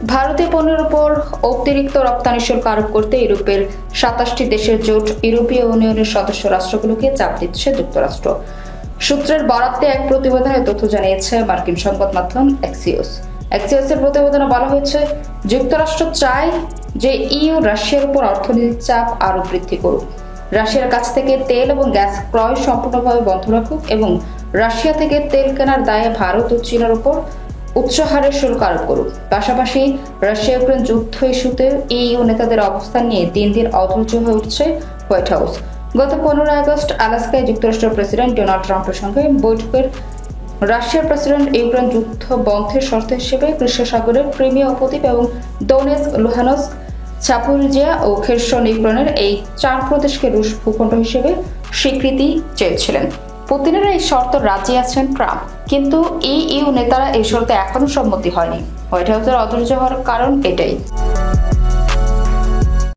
ভারতীয় পণ্যের উপর অতিরিক্ত রপ্তানি শুল্ক আরোপ করতে ইউরোপের 27টি দেশের জোট ইউরোপীয় ইউনিয়নের সদস্য রাষ্ট্রগুলোকে চাপ দিচ্ছে যুক্তরাষ্ট্র। সূত্রের বরাতে এক প্রতিবেদনে তথ্য জানিয়েছে মার্কিন সংবাদ মাধ্যম এক্সিওসের প্রতিবেদনে বলা হয়েছে, যুক্তরাষ্ট্র চায় যে ইইউ রাশিয়ার উপর অর্থনৈতিক চাপ আরও বৃদ্ধি করুক, রাশিয়ার কাছ থেকে তেল এবং গ্যাস ক্রয় সম্পূর্ণভাবে বন্ধ রাখুক এবং রাশিয়া থেকে তেল কেনার দায়ে ভারত ও চীনের উপর উচ্চহারে শুল্ক আরোপ করুক। পাশাপাশি রাশিয়া ইউক্রেন যুদ্ধ ইস্যুতে ইইউ নেতাদের অবস্থান নিয়ে দিন দিন অধৈর্য হয়ে উঠছে হোয়াইট হাউস। গত 15 আগস্ট আলাস্কায় যুক্তরাষ্ট্রের প্রেসিডেন্ট ডোনাল্ড ট্রাম্পের সঙ্গে বৈঠকের রাশিয়ার প্রেসিডেন্ট ইউক্রেন যুদ্ধ বন্ধের শর্ত হিসেবে কৃষ্ণ সাগরের ক্রিমিয়া উপদ্বীপ এবং দোনেৎস্ক, লুহানস্ক, জাপোরিজিয়া ও খেরসন ইউক্রেনের এই 4 প্রদেশকে রুশ ভূখণ্ড হিসেবে স্বীকৃতি চেয়েছিলেন। পুতিনের এই শর্ত রাজি আছেন ট্রাম্প, কিন্তু ইইউ নেতারা এই শর্তে এখনো সম্মতি হয়নি। হোয়াইট হাউসের অধৈর্য হওয়ার কারণ এটাই।